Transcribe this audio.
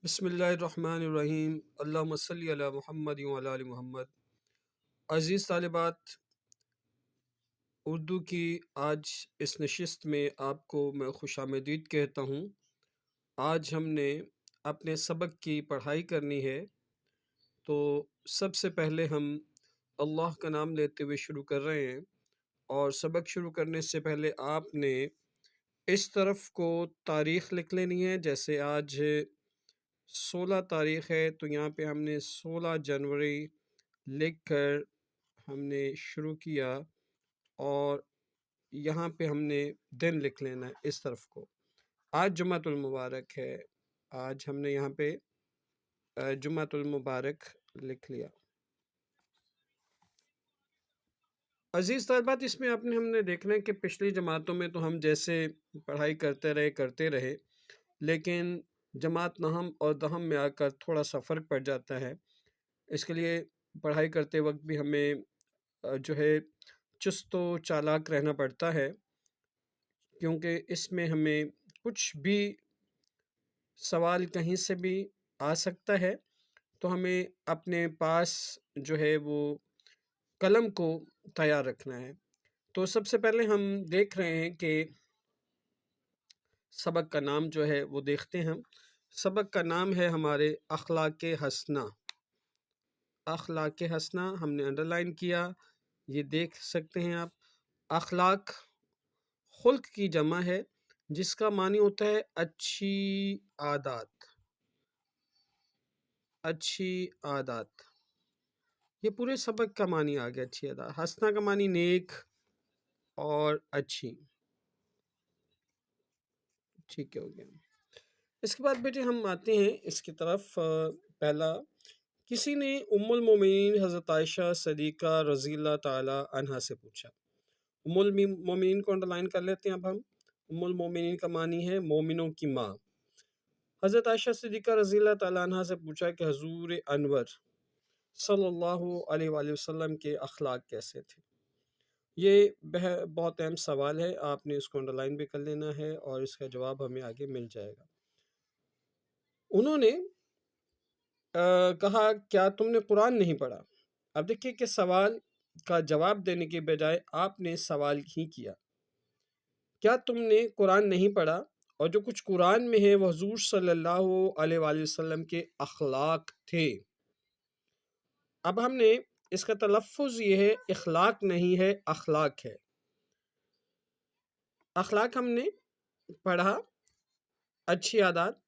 بسم اللہ الرحمن الرحیم، اللہم صلی علی محمد وعلی آل محمد۔ عزیز طالبات، اردو کی آج اس نشست میں آپ کو میں خوش آمدید کہتا ہوں۔ آج ہم نے اپنے سبق کی پڑھائی کرنی ہے، تو سب سے پہلے ہم اللہ کا نام لیتے ہوئے شروع کر رہے ہیں، اور سبق شروع کرنے سے پہلے آپ نے اس طرف کو تاریخ لکھ لینی ہے۔ جیسے آج 16 تاریخ ہے، تو یہاں پہ ہم نے 16 جنوری لکھ کر ہم نے شروع کیا، اور یہاں پہ ہم نے دن لکھ لینا ہے اس طرف کو۔ آج جمعۃ المبارک ہے، آج ہم نے یہاں پہ جمعۃ المبارک لکھ لیا۔ عزیز طالبات، اس میں ہم نے دیکھنا ہے کہ پچھلی جماعتوں میں تو ہم جیسے پڑھائی کرتے رہے، لیکن جماعت نہم اور دہم میں آ کر تھوڑا سا فرق پڑ جاتا ہے۔ اس کے لیے پڑھائی کرتے وقت بھی ہمیں جو ہے چست و چالاک رہنا پڑتا ہے، کیونکہ اس میں ہمیں کچھ بھی سوال کہیں سے بھی آ سکتا ہے، تو ہمیں اپنے پاس جو ہے وہ قلم کو تیار رکھنا ہے۔ تو سب سے پہلے ہم دیکھ رہے ہیں کہ سبق کا نام جو ہے وہ دیکھتے ہیں۔ سبق کا نام ہے ہمارے اخلاق حسنہ۔ اخلاق حسنہ ہم نے انڈرلائن کیا، یہ دیکھ سکتے ہیں آپ۔ اخلاق خلق کی جمع ہے، جس کا معنی ہوتا ہے اچھی عادات۔ اچھی عادات، یہ پورے سبق کا معنی آ گیا اچھی عادات۔ حسنہ کا معنی نیک اور اچھی، ٹھیک ہو گیا۔ اس کے بعد بیٹے ہم آتے ہیں اس کی طرف۔ پہلا، کسی نے ام المومنین حضرت عائشہ صدیقہ رضی اللہ تعالی عنہا سے پوچھا۔ ام المومنین کو انڈرلائن کر لیتے ہیں اب ہم۔ ام المومنین کا معنی ہے مومنوں کی ماں۔ حضرت عائشہ صدیقہ رضی اللہ تعالیٰ عنہ سے پوچھا کہ حضور انور صلی اللہ علیہ وآلہ وسلم کے اخلاق کیسے تھے۔ یہ بہت اہم سوال ہے، آپ نے اس کو انڈرلائن بھی کر لینا ہے، اور اس کا جواب ہمیں آگے مل جائے گا۔ انہوں نے کہا، کیا تم نے قرآن نہیں پڑھا؟ اب دیکھیے کہ سوال کا جواب دینے کے بجائے آپ نے سوال ہی کیا، کیا تم نے قرآن نہیں پڑھا؟ اور جو کچھ قرآن میں ہے وہ حضور صلی اللہ علیہ وآلہ وسلم کے اخلاق تھے۔ اب ہم نے اس کا تلفظ یہ ہے، اخلاق نہیں ہے، اخلاق ہے۔ اخلاق ہم نے پڑھا، اچھی عادات،